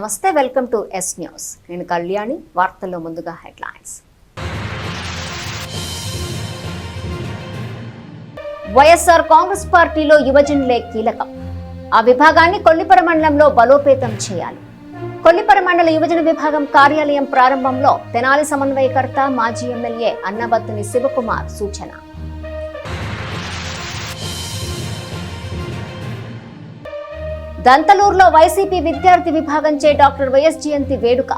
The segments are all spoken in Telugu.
నమస్తే, వెల్కమ్ టు ఎస్ న్యూస్. నేను కళ్యాణి. వార్తల్లో ముందుగా హెడ్లైన్స్. వైఎస్ఆర్ కాంగ్రెస్ పార్టీలో యువజనులే కీలకం. ఆ విభాగాన్ని కొల్లిపర మండలంలో బలోపేతం చేయాలి. కొల్లిపర మండల యువజన విభాగం కార్యాలయం ప్రారంభంలో తెనాలి సమన్వయకర్త మాజీ ఎమ్మెల్యే అన్నబత్తుని శివకుమార్ సూచన. దంతలూరులో వైసీపీ విద్యార్థి విభాగంచే డాక్టర్ వైఎస్ జయంతి వేడుక.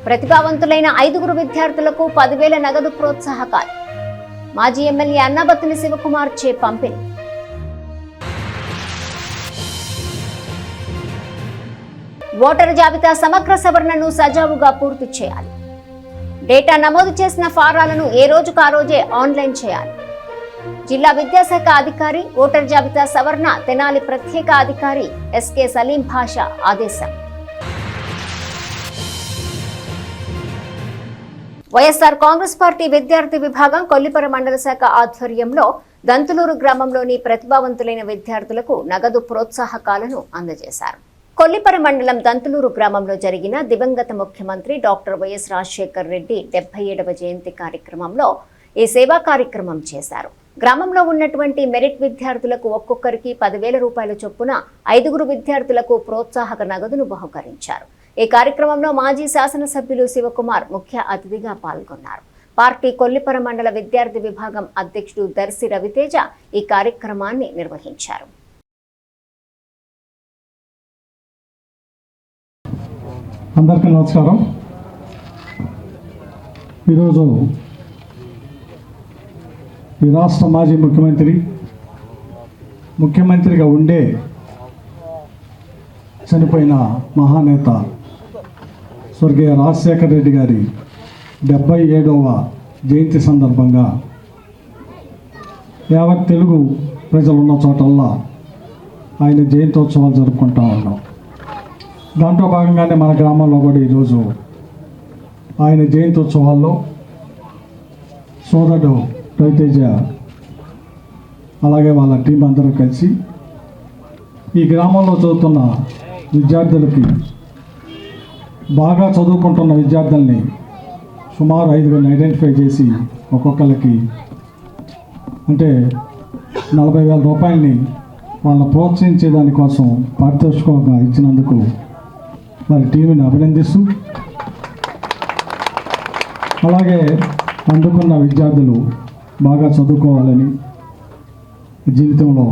ప్రతిభావంతులైన 5 విద్యార్థులకు 10,000 నగదు ప్రోత్సాహకాలు. మాజీ ఎమ్మెల్యే అన్నబత్తుని శివకుమార్ చే పంపిణీ. ఓటరు జాబితా సమగ్ర సవరణను సజావుగా పూర్తి చేయాలి. డేటా నమోదు చేసిన ఫారాలను ఏ రోజుకు ఆ రోజే ఆన్లైన్ చేయాలి. జిల్లా విద్యాశాఖ అధికారి ఓటర్ జాబితా సవరణ తెనాలి ప్రత్యేక అధికారి ఎస్కే సలీం భాషా ఆదేశం. వైఎస్ఆర్ కాంగ్రెస్ పార్టీ విద్యార్థి విభాగం కొల్లిపర మండల శాఖ ఆధ్వర్యంలో దంతులూరు గ్రామంలోని ప్రతిభావంతులైన విద్యార్థులకు నగదు ప్రోత్సాహకాలను అందజేశారు. కొల్లిపర మండలం దంతులూరు గ్రామంలో జరిగిన దివంగత ముఖ్యమంత్రి డాక్టర్ వైఎస్ రాజశేఖర్ రెడ్డి 77వ జయంతి కార్యక్రమంలో ఈ సేవా కార్యక్రమం చేశారు. గ్రామంలో ఉన్నటువంటి మెరిట్ విద్యార్థులకు ఒక్కొక్కరికి 10,000 రూపాయల చొప్పున 5 విద్యార్థులకు ప్రోత్సాహక నగదును బహుకరించారు. ఈ కార్యక్రమంలో మాజీ శాసనసభ్యులు శివకుమార్ ముఖ్య అతిథిగా పాల్గొన్నారు. పార్టీ కొల్లిపర మండల విద్యార్థి విభాగం అధ్యక్షుడు దర్శి రవితేజ ఈ కార్యక్రమాన్ని నిర్వహించారు. అందరికీ నమస్కారం. ఈరోజు ఈ రాష్ట్ర మాజీ ముఖ్యమంత్రిగా ఉండే చనిపోయిన మహానేత స్వర్గీయ రాజశేఖర్ రెడ్డి గారి 77వ జయంతి సందర్భంగా యావత్ తెలుగు ప్రజలు ఉన్న చోటల్లా ఆయన జయంతోత్సవాలు జరుపుకుంటూ ఉన్నాం. దాంట్లో భాగంగానే మన గ్రామంలో కూడా ఈరోజు ఆయన జయంతోత్సవాల్లో సోదరుడు రవితేజ అలాగే వాళ్ళ టీం అందరూ కలిసి ఈ గ్రామంలో చదువుతున్న విద్యార్థులకి, బాగా చదువుకుంటున్న విద్యార్థుల్ని సుమారు 5 ఐడెంటిఫై చేసి ఒక్కొక్కరికి అంటే 40,000 రూపాయలని వాళ్ళని ప్రోత్సహించే దానికోసం పారితోషికంగా ఇచ్చినందుకు వారి టీంని అభినందిస్తూ, అలాగే అందుకున్న విద్యార్థులు బాగా చదువుకోవాలని, జీవితంలో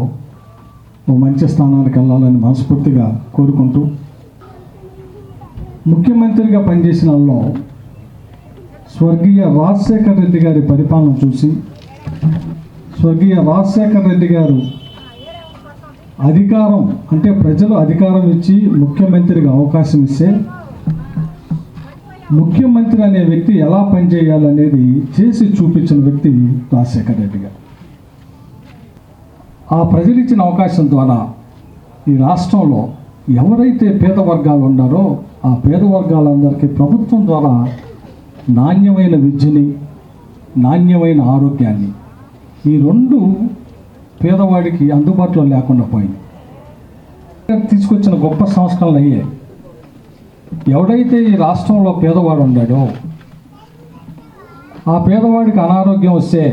ఓ మంచి స్థానానికి వెళ్ళాలని మనస్ఫూర్తిగా కోరుకుంటూ, ముఖ్యమంత్రిగా పనిచేసిన వాళ్ళలో స్వర్గీయ రాజశేఖర్ రెడ్డి గారి పరిపాలన చూసి, స్వర్గీయ రాజశేఖర్ రెడ్డి గారు అధికారం అంటే ప్రజలు అధికారం ఇచ్చి ముఖ్యమంత్రిగా అవకాశం ఇస్తే ముఖ్యమంత్రి అనే వ్యక్తి ఎలా పనిచేయాలనేది చేసి చూపించిన వ్యక్తి రాజశేఖర్ రెడ్డి గారు. ఆ ప్రజలు ఇచ్చిన అవకాశం ద్వారా ఈ రాష్ట్రంలో ఎవరైతే పేద వర్గాలు ఉన్నారో ఆ పేద వర్గాలందరికీ ప్రభుత్వం ద్వారా నాణ్యమైన విద్యని, నాణ్యమైన ఆరోగ్యాన్ని, ఈ 2 పేదవాడికి అందుబాటులో లేకుండా పోయింది. తీసుకొచ్చిన గొప్ప సంస్కరణలు అయ్యాయి. ఎవడైతే ఈ రాష్ట్రంలో పేదవాడు ఉన్నాడో ఆ పేదవాడికి అనారోగ్యం వస్తే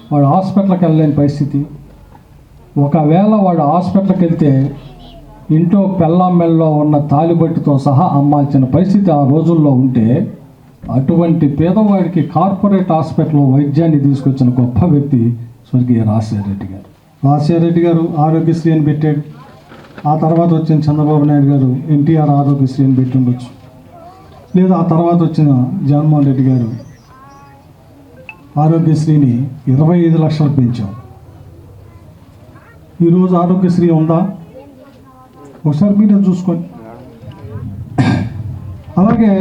వాడు హాస్పిటల్కి వెళ్ళలేని పరిస్థితి, ఒకవేళ వాడు హాస్పిటల్కి వెళ్తే ఇంట్లో పెళ్ళామెల్లో ఉన్న తాలిబట్టుతో సహా అమ్మాల్సిన పరిస్థితి ఆ రోజుల్లో ఉంటే, అటువంటి పేదవాడికి కార్పొరేట్ హాస్పిటల్లో వైద్యాన్ని తీసుకొచ్చిన గొప్ప వ్యక్తి స్వర్గీయ రాజశేఖర రెడ్డి గారు. రాజశేఖర రెడ్డి గారు ఆరోగ్యశ్రీ అని పెట్టాడు. ఆ తర్వాత వచ్చిన చంద్రబాబు నాయుడు గారు ఎన్టీఆర్ ఆరోగ్యశ్రీ అని పెట్టి ఉండొచ్చు, లేదా ఆ తర్వాత వచ్చిన జగన్మోహన్ రెడ్డి గారు ఆరోగ్యశ్రీని 25 లక్షలు పెంచాం. ఈరోజు ఆరోగ్యశ్రీ ఉందా? ఒకసారి మీరే చూసుకోండి. అలాగే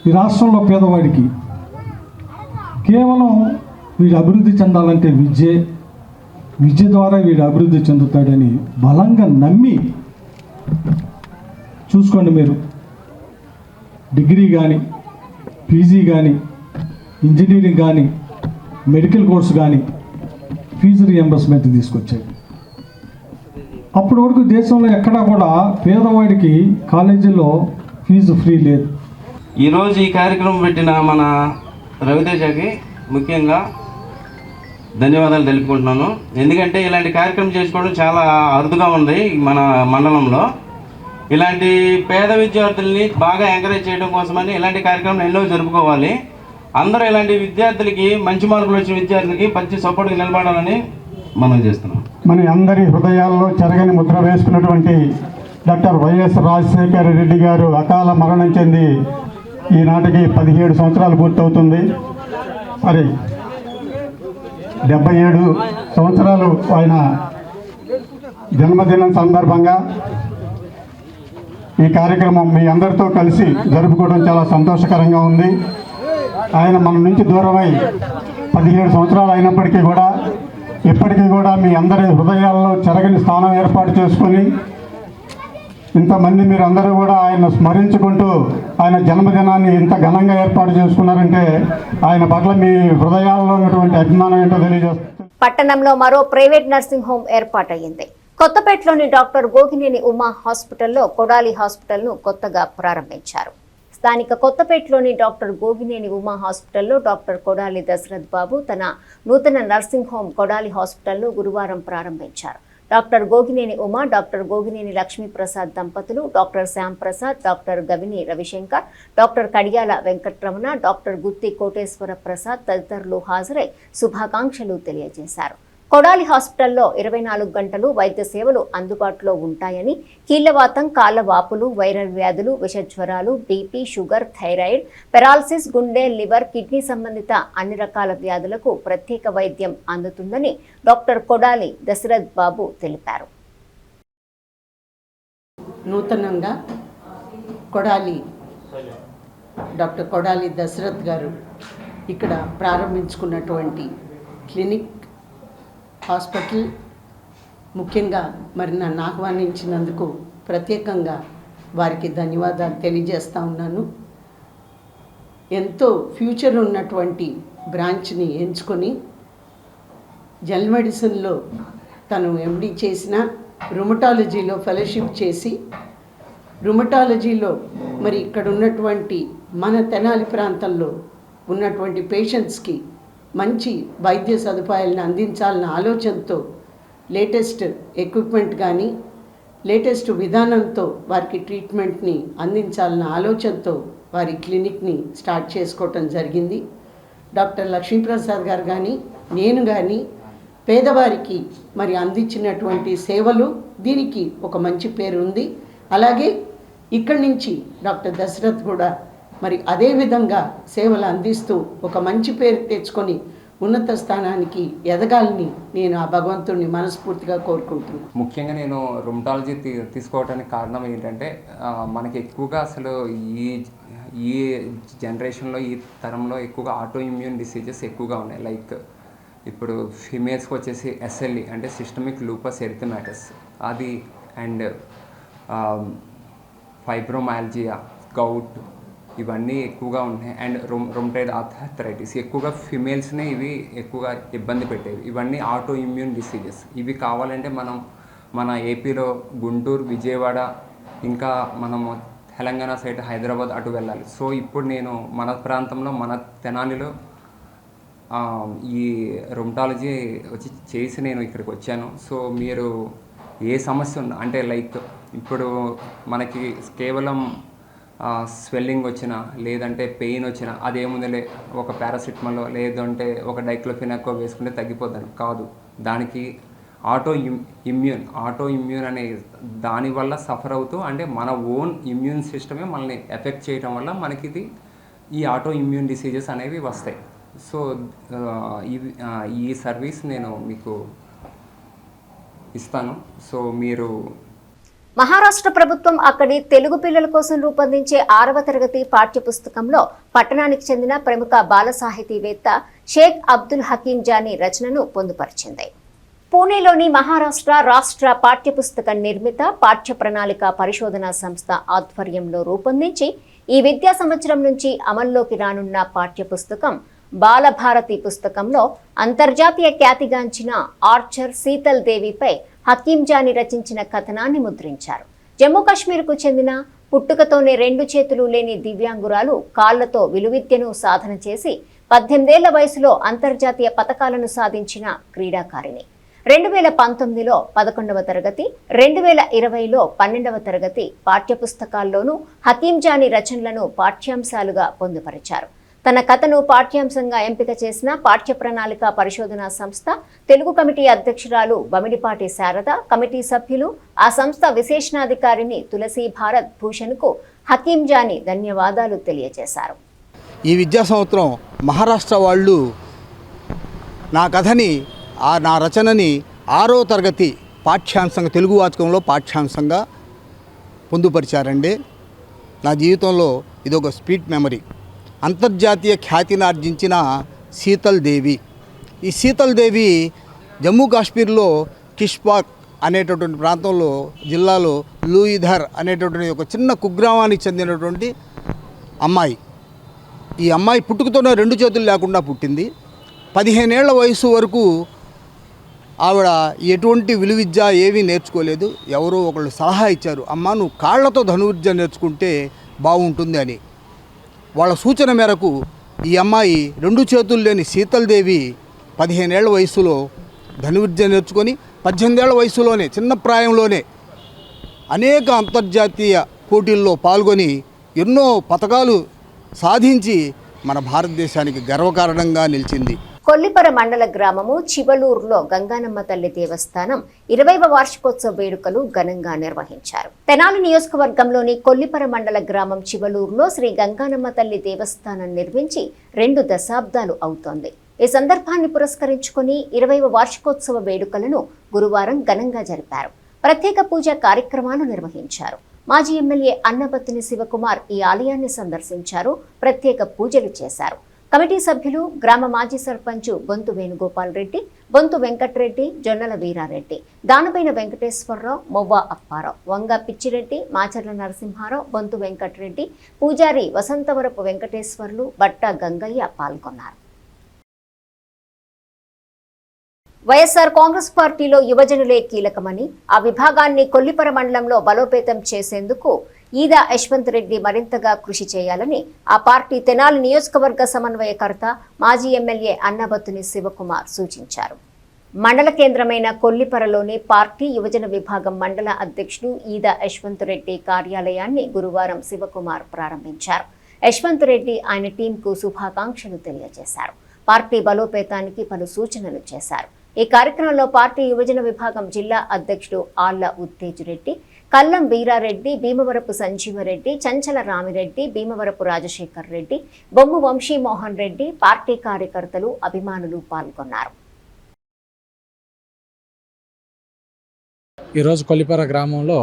ఈ రాష్ట్రంలో పేదవాడికి కేవలం వీడు అభివృద్ధి చెందాలంటే విద్య ద్వారా వీడు అభివృద్ధి చెందుతాడని బలంగా నమ్మి చూసుకోండి. మీరు డిగ్రీ కానీ, పీజీ కానీ, ఇంజనీరింగ్ కానీ, మెడికల్ కోర్సు కానీ ఫీజు రియంబర్స్మెంట్ తీసుకొచ్చాయి. అప్పటి వరకు దేశంలో ఎక్కడా కూడా పేదవాడికి కాలేజీలో ఫీజు ఫ్రీ లేదు. ఈరోజు ఈ కార్యక్రమం పెట్టిన మన రవితేజకి ముఖ్యంగా ధన్యవాదాలు తెలుపుకుంటున్నాను. ఎందుకంటే ఇలాంటి కార్యక్రమం చేసుకోవడం చాలా అరుదుగా ఉంది మన మండలంలో. ఇలాంటి పేద విద్యార్థుల్ని బాగా ఎంకరేజ్ చేయడం కోసమని ఇలాంటి కార్యక్రమం ఎన్నో జరుపుకోవాలి. అందరూ ఇలాంటి విద్యార్థులకి మంచి మార్కులు వచ్చిన విద్యార్థులకి మంచి సపోర్ట్గా నిలబడాలని మనం చేస్తున్నాం. మన అందరి హృదయాల్లో చెరగని ముద్ర వేసుకున్నటువంటి డాక్టర్ వైఎస్ రాజశేఖర రెడ్డి గారు అకాల మరణం చెంది ఈనాటికి 17 సంవత్సరాలు పూర్తవుతుంది. మరి 77 సంవత్సరాలు ఆయన జన్మదినం సందర్భంగా ఈ కార్యక్రమం మీ అందరితో కలిసి జరుపుకోవడం చాలా సంతోషకరంగా ఉంది. ఆయన మన నుంచి దూరమై 17 సంవత్సరాలు అయినప్పటికీ కూడా ఇప్పటికీ కూడా మీ అందరి హృదయాల్లో చెరగని స్థానం ఏర్పాటు చేసుకొని ఇంతమంది మీరు అందరూ కూడా ఆయన స్మరించుకుంటూ ఆయన జన్మదినాన్ని ఇంత ఘనంగా ఏర్పాటు చేసుకున్నారంటే ఆయన పట్ల మీ హృదయాల్లో ఉన్నటువంటి అభిమానం ఏంటో తెలియజేస్తుంది. పట్టణంలో మరో ప్రైవేట్ నర్సింగ్ హోం ఏర్పాటయ్యింది. కొత్తపేటలోని డాక్టర్ గోగినేని ఉమా హాస్పిటల్లో కొడాలి హాస్పిటల్ను కొత్తగా ప్రారంభించారు. స్థానిక కొత్తపేటలోని డాక్టర్ గోగినేని ఉమా హాస్పిటల్లో డాక్టర్ కొడాలి దశరథ్ బాబు తన నూతన నర్సింగ్ హోం కొడాలి హాస్పిటల్ను గురువారం ప్రారంభించారు. డాక్టర్ గోగినేని ఉమా, డాక్టర్ గోగినేని లక్ష్మీప్రసాద్ దంపతులు, డాక్టర్ శ్యామ్ ప్రసాద్, డాక్టర్ గవిని రవిశంకర్, డాక్టర్ కడియాల వెంకట్రమణ, డాక్టర్ గుత్తి కోటేశ్వర ప్రసాద్ తదితరులు హాజరై శుభాకాంక్షలు తెలియజేశారు. కొడాలి హాస్పిటల్లో 24 గంటలు వైద్య సేవలు అందుబాటులో ఉంటాయని, కీళ్లవాతం, కాళ్ల వాపులు, వైరల్ వ్యాధులు, విషజ్వరాలు, బీపీ, షుగర్, థైరాయిడ్, పెరాలసిస్, గుండె, లివర్, కిడ్నీ సంబంధిత అన్ని రకాల వ్యాధులకు ప్రత్యేక వైద్యం అందుతుందని డాక్టర్ కొడాలి దశరథ్ బాబు తెలిపారు. నూతనంగా డాక్టర్ కొడాలి దశరథ్ గారు ఇక్కడ ప్రారంభించుకున్నటువంటి క్లినిక్ హాస్పిటల్ ముఖ్యంగా మరి నన్ను ఆహ్వానించినందుకు ప్రత్యేకంగా వారికి ధన్యవాదాలు తెలియజేస్తూ ఉన్నాను. ఎంతో ఫ్యూచర్ ఉన్నటువంటి బ్రాంచ్ని ఎంచుకొని జనరల్ మెడిసిన్లో తను ఎండి చేసిన, రుమటాలజీలో ఫెలోషిప్ చేసి, రుమటాలజీలో మరి ఇక్కడ ఉన్నటువంటి మన తెనాలి ప్రాంతంలో ఉన్నటువంటి పేషెంట్స్కి మంచి వైద్య సదుపాయాలను అందించాలన్న ఆలోచనతో లేటెస్ట్ ఎక్విప్మెంట్ కానీ లేటెస్ట్ విధానంతో వారికి ట్రీట్మెంట్ని అందించాలన్న ఆలోచనతో వారి క్లినిక్ని స్టార్ట్ చేసుకోవటం జరిగింది. డాక్టర్ లక్ష్మీప్రసాద్ గారు కానీ నేను కానీ పేదవారికి మరి అందించినటువంటి సేవలు దీనికి ఒక మంచి పేరు ఉంది. అలాగే ఇక్కడి నుంచి డాక్టర్ దశరథ్ కూడా మరి అదే విధంగా సేవలు అందిస్తూ ఒక మంచి పేరు తెచ్చుకొని ఉన్నత స్థానానికి ఎదగాలని నేను ఆ భగవంతుడిని మనస్ఫూర్తిగా కోరుకుంటున్నాను. ముఖ్యంగా నేను రుమటాలజీ తీసుకోవడానికి కారణం ఏంటంటే మనకి ఎక్కువగా అసలు ఈ జనరేషన్లో ఈ తరంలో ఎక్కువగా ఆటో ఇమ్యూన్ డిసీజెస్ ఎక్కువగా ఉన్నాయి. లైక్ ఇప్పుడు ఫిమేల్స్కి వచ్చేసి SLE అంటే సిస్టమిక్ లూపస్ ఎరిథమెటస్ అది, అండ్ ఫైబ్రోమైల్జియా, గౌట్ ఇవన్నీ ఎక్కువగా ఉన్నాయి. అండ్ రొమటైడ్ ఆర్థరైటిస్ ఎక్కువగా ఫిమేల్స్ని ఇవి ఎక్కువగా ఇబ్బంది పెట్టేవి. ఇవన్నీ ఆటో ఇమ్యూన్ డిసీజెస్. ఇవి కావాలంటే మనం మన ఏపీలో గుంటూరు, విజయవాడ, ఇంకా మనము తెలంగాణ సైడ్ హైదరాబాద్ అటు వెళ్ళాలి. సో ఇప్పుడు నేను మన ప్రాంతంలో మన తెనాలిలో ఈ రుమటాలజీ చేసి నేను ఇక్కడికి వచ్చాను. సో మీరు ఏ సమస్య ఉన్నా అంటే లైక్ ఇప్పుడు మనకి కేవలం స్వెల్లింగ్ వచ్చినా లేదంటే పెయిన్ వచ్చినా అదేముందిలే ఒక పారాసిటమాల్ లేదంటే ఒక డైక్లోఫినాకో వేసుకుంటే తగ్గిపోద్దని కాదు. దానికి ఆటో ఇమ్యూన్ అనే దానివల్ల సఫర్ అవుతూ అంటే మన ఓన్ ఇమ్యూన్ సిస్టమే మనల్ని ఎఫెక్ట్ చేయడం వల్ల మనకి ఈ ఆటో ఇమ్యూన్ డిసీజెస్ అనేవి వస్తాయి. సో ఈ సర్వీస్ నేను మీకు ఇస్తాను. సో మీరు మహారాష్ట్ర ప్రభుత్వం అక్కడి తెలుగు పిల్లల కోసం రూపొందించే 6వ తరగతి పాఠ్యపుస్తకంలో పట్టణానికి చెందిన ప్రముఖ బాల సాహితీవేత్త షేక్ అబ్దుల్ హకీం జానీ రచనను పొందుపరిచింది. పూణేలోని మహారాష్ట్ర రాష్ట్ర పాఠ్యపుస్తక నిర్మిత పాఠ్య ప్రణాళిక పరిశోధనా సంస్థ ఆధ్వర్యంలో రూపొందించి ఈ విద్యా సంవత్సరం నుంచి అమల్లోకి రానున్న పాఠ్యపుస్తకం బాలభారతి పుస్తకంలో అంతర్జాతీయ ఖ్యాతిగాంచిన ఆర్చర్ శీతల్ దేవిపై హకీం జానీ రచించిన కథనాన్ని ముద్రించారు. జమ్మూ కాశ్మీర్కు చెందిన పుట్టుకతోనే 2 చేతులు లేని దివ్యాంగురాలు కాళ్లతో విలువిద్యను సాధన చేసి 18 ఏళ్ల వయసులో అంతర్జాతీయ పతకాలను సాధించిన క్రీడాకారిణి. 2019లో 11వ తరగతి, 2020లో 12వ తరగతి పాఠ్యపుస్తకాల్లోనూ హకీం జానీ రచనలను పాఠ్యాంశాలుగా పొందుపరిచారు. తన కథను పాఠ్యాంశంగా ఎంపిక చేసిన పాఠ్య ప్రణాళిక పరిశోధనా సంస్థ తెలుగు కమిటీ అధ్యక్షురాలు బమిడిపాటి శారద, కమిటీ సభ్యులు, ఆ సంస్థ విశేషణాధికారిని తులసి భారత్ భూషణ్కు హకీం జానీ ధన్యవాదాలు తెలియజేశారు. ఈ విద్యా సంవత్సరం మహారాష్ట్ర వాళ్ళు నా కథని నా రచనని 6వ తరగతి పాఠ్యాంశంగా తెలుగు వాచకంలో పాఠ్యాంశంగా పొందుపరిచారండి. నా జీవితంలో ఇదొక స్వీట్ మెమరీ. అంతర్జాతీయ ఖ్యాతిని ఆర్జించిన శీతల్ దేవి. ఈ శీతల్ దేవి జమ్మూ కాశ్మీర్లో కిష్పాక్ అనేటటువంటి ప్రాంతంలో జిల్లాలో లూయిధర్ అనేటటువంటి ఒక చిన్న కుగ్రామానికి చెందినటువంటి అమ్మాయి. ఈ అమ్మాయి పుట్టుకతోనే 2 చేతులు లేకుండా పుట్టింది. 15 ఏళ్ల వయసు వరకు ఆవిడ ఎటువంటి విలువిద్య ఏమీ నేర్చుకోలేదు. ఎవరో ఒకళ్ళు సలహా ఇచ్చారు, అమ్మ నువ్వు కాళ్లతో ధనుర్విద్య నేర్చుకుంటే బాగుంటుంది అని. వాళ్ళ సూచన మేరకు ఈ అమ్మాయి 2 చేతులు లేని శీతల్ దేవి 15 ఏళ్ల వయసులో ధనుర్విద్య నేర్చుకొని 18 ఏళ్ల వయసులోనే చిన్న ప్రాయంలోనే అనేక అంతర్జాతీయ పోటీల్లో పాల్గొని ఎన్నో పతకాలు సాధించి మన భారతదేశానికి గర్వకారణంగా నిలిచింది. కొల్లిపర మండల గ్రామము చివలూరులో గంగానమ్మ తల్లి దేవస్థానం 20వ వార్షికోత్సవ వేడుకలు ఘనంగా నిర్వహించారు. తెనాలి నియోజకవర్గంలోని కొల్లిపర మండల గ్రామం చివలూరులో శ్రీ గంగానమ్మ తల్లి దేవస్థానం నిర్మించి 2 దశాబ్దాలు అవుతోంది. ఈ సందర్భాన్ని పురస్కరించుకుని 20వ వార్షికోత్సవ వేడుకలను గురువారం ఘనంగా జరిపారు. ప్రత్యేక పూజా కార్యక్రమాలు నిర్వహించారు. మాజీ ఎమ్మెల్యే అన్నబత్తుని శివకుమార్ ఈ ఆలయాన్ని సందర్శించారు. ప్రత్యేక పూజలు చేశారు. కమిటీ సభ్యులు, గ్రామ మాజీ సర్పంచ్ బొంతు వేణుగోపాల్ రెడ్డి, బొంతు వెంకటరెడ్డి, జొన్నల వీరారెడ్డి, దానపైన వెంకటేశ్వరరావు, మొవ్వ అప్పారావు, వంగ పిచ్చిరెడ్డి, మాచర్ల నరసింహారావు, బొంతు వెంకటరెడ్డి, పూజారి వసంతవరపు వెంకటేశ్వర్లు, బట్ట గంగయ్య పాల్గొన్నారు. వైఎస్ఆర్ కాంగ్రెస్ పార్టీలో యువజనులే కీలకమని, ఆ విభాగాన్ని కొల్లిపర మండలంలో బలోపేతం చేసేందుకు ఈదా యశ్వంత్ రెడ్డి మరింతగా కృషి చేయాలని ఆ పార్టీ తెనాలి నియోజకవర్గ సమన్వయకర్త మాజీ ఎమ్మెల్యే అన్నబత్తుని శివకుమార్ సూచించారు. మండల కేంద్రమైన కొల్లిపరలోని పార్టీ యువజన విభాగం మండల అధ్యక్షుడు ఈదా యశ్వంత్ రెడ్డి కార్యాలయాన్ని గురువారం శివకుమార్ ప్రారంభించారు. యశ్వంత్ రెడ్డి ఆయన టీంకు శుభాకాంక్షలు తెలియజేశారు. పార్టీ బలోపేతానికి పలు సూచనలు చేశారు. ఈ కార్యక్రమంలో పార్టీ యువజన విభాగం జిల్లా అధ్యక్షుడు ఆళ్ల ఉత్తేజ్ రెడ్డి, కల్లం వీరారెడ్డి, భీమవరపు సంజీవరెడ్డి, చంచల రామిరెడ్డి, భీమవరపు రాజశేఖర్ రెడ్డి, బొమ్ము వంశీమోహన్ రెడ్డి, పార్టీ కార్యకర్తలు, అభిమానులు పాల్గొన్నారు. ఈరోజు కొల్లిపర గ్రామంలో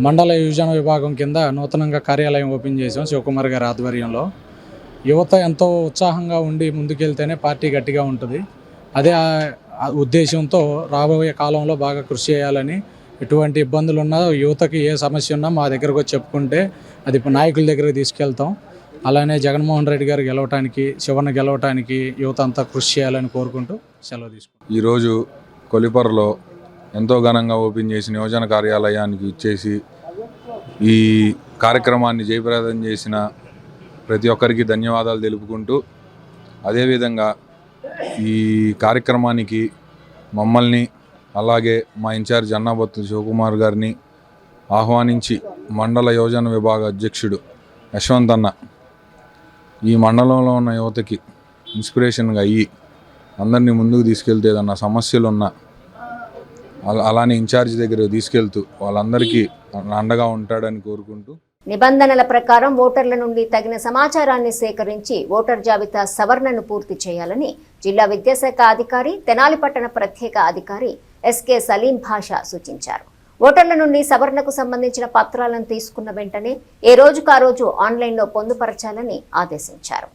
మండల యువజన విభాగం కింద నూతనంగా కార్యాలయం ఓపెన్ చేసాం. శివకుమార్ గారి ఆధ్వర్యంలో యువత ఎంతో ఉత్సాహంగా ఉండి ముందుకెళ్తేనే పార్టీ గట్టిగా ఉంటుంది. అదే ఉద్దేశంతో రాబోయే కాలంలో బాగా కృషి చేయాలని, ఎటువంటి ఇబ్బందులు ఉన్నా యువతకి ఏ సమస్య ఉన్నా మా దగ్గరకు వచ్చి చెప్పుకుంటే అది నాయకుల దగ్గరకు తీసుకెళ్తాం. అలానే జగన్మోహన్ రెడ్డి గారు గెలవటానికి, శివన్న గెలవటానికి యువత అంతా కృషి చేయాలని కోరుకుంటూ సెలవు తీసుకుంటాం. ఈరోజు కొల్లిపరలో ఎంతో ఘనంగా ఓపెన్ చేసిన యువజన కార్యాలయానికి ఇచ్చేసి ఈ కార్యక్రమాన్ని జయప్రదం చేసిన ప్రతి ఒక్కరికి ధన్యవాదాలు తెలుపుకుంటూ, అదేవిధంగా ఈ కార్యక్రమానికి మమ్మల్ని అలాగే మా ఇన్ఛార్జ్ అన్నబత్తు శివకుమార్ గారిని ఆహ్వానించి మండల యువజన విభాగ అధ్యక్షుడు యశ్వంత్ అన్న ఈ మండలంలో ఉన్న యువతకి ఇన్స్పిరేషన్గా అయ్యి అందరినీ ముందుకు తీసుకెళ్తే ఏదన్నా సమస్యలు ఉన్నా అలానే ఇన్ఛార్జ్ దగ్గర తీసుకెళ్తూ వాళ్ళందరికీ అండగా ఉంటాడని కోరుకుంటూ, నిబంధనల ప్రకారం ఓటర్ల నుండి తగిన సమాచారాన్ని సేకరించి ఓటర్ జాబితా సవరణను పూర్తి చేయాలని జిల్లా విద్యాశాఖ అధికారి, తెనాలి పట్టణ ప్రత్యేక అధికారి ఎస్కే సలీం భాషా సూచించారు. ఓటర్ల నుండి సవరణకు సంబంధించిన పత్రాలను తీసుకున్న వెంటనే ఏ రోజుకు ఆ రోజు ఆన్లైన్లో పొందుపరచాలని ఆదేశించారు.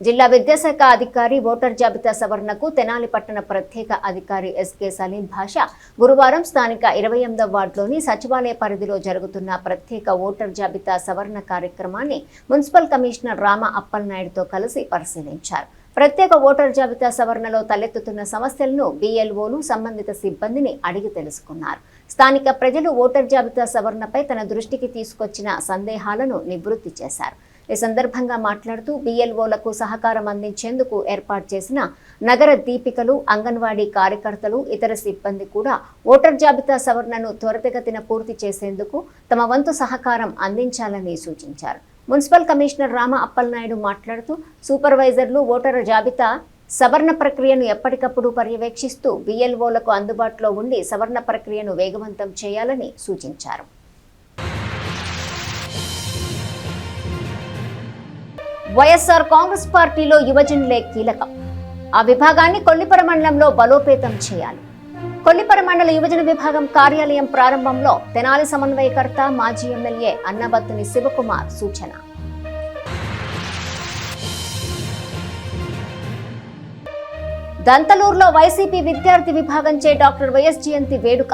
జిల్లా విద్యాశాఖ అధికారి ఓటర్ జాబితా సవరణకు తెనాలి పట్టణ ప్రత్యేక అధికారి ఎస్కే సలీం భాషా గురువారం స్థానిక 28వ వార్డులోని సచివాలయ పరిధిలో జరుగుతున్న ప్రత్యేక ఓటర్ జాబితా సవరణ కార్యక్రమాన్ని మున్సిపల్ కమిషనర్ రామ అప్పలనాయుడుతో కలిసి పరిశీలించారు. ప్రత్యేక ఓటర్ జాబితా సవరణలో తలెత్తుతున్న సమస్యలను BLOలు సంబంధిత సిబ్బందిని అడిగి తెలుసుకున్నారు. స్థానిక ప్రజలు ఓటర్ జాబితా సవరణపై తన దృష్టికి తీసుకొచ్చిన సందేహాలను నివృత్తి చేశారు. ఈ సందర్భంగా మాట్లాడుతూ BLOలకు సహకారం అందించేందుకు ఏర్పాటు చేసిన నగర దీపికలు, అంగన్వాడీ కార్యకర్తలు, ఇతర సిబ్బంది కూడా ఓటర్ జాబితా సవరణను త్వరితగతిన పూర్తి చేసేందుకు తమ వంతు సహకారం అందించాలని సూచించారు. మున్సిపల్ కమిషనర్ రామ అప్పలనాయుడు మాట్లాడుతూ సూపర్వైజర్లు ఓటర్ జాబితా సవరణ ప్రక్రియను ఎప్పటికప్పుడు పర్యవేక్షిస్తూ BLOలకు అందుబాటులో ఉండి సవరణ ప్రక్రియను వేగవంతం చేయాలని సూచించారు. వైఎస్ఆర్ కాంగ్రెస్ పార్టీలో యువజనులే కీలకం. ఆ విభాగాన్ని కొల్లిపర మండలంలో బలోపేతం చేయాలి. కొల్లిపర మండల యువజన విభాగం కార్యాలయం ప్రారంభంలో తెనాలి సమన్వయకర్త మాజీ ఎమ్మెల్యే అన్నబత్తుని శివకుమార్ సూచన. దంతలూరులో వైసీపీ విద్యార్థి విభాగంచే డాక్టర్ వైఎస్ జయంతి వేడుక.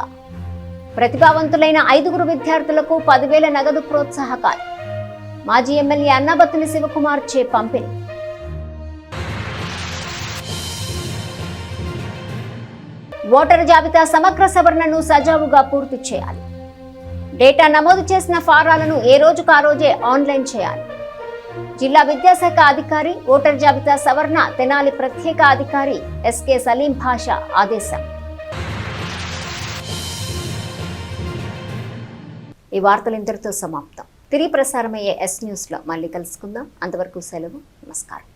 ప్రతిభావంతులైన 5 విద్యార్థులకు 10,000 నగదు ప్రోత్సాహకాలు. మాజీ ఎమ్మెల్యే అన్నబత్తుని శివకుమార్ చే పంపిణీ. ఓటరు జాబితా సమగ్ర సవరణను సజావుగా పూర్తి చేయాలి. డేటా నమోదు చేసిన ఫారాలను ఏ రోజుకు ఆ రోజే ఆన్లైన్ చేయాలి. జిల్లా విద్యాశాఖ అధికారి ఓటర్ జాబితా సవరణ తెనాలి ప్రత్యేక అధికారి SK సలీం భాషా ఆదేశం. ఈ వార్తలు ఇంతటితో సమాప్తం. తిరిగి ప్రసారమయ్యే S న్యూస్లో మళ్ళీ కలుసుకుందాం. అంతవరకు సెలవు. నమస్కారం.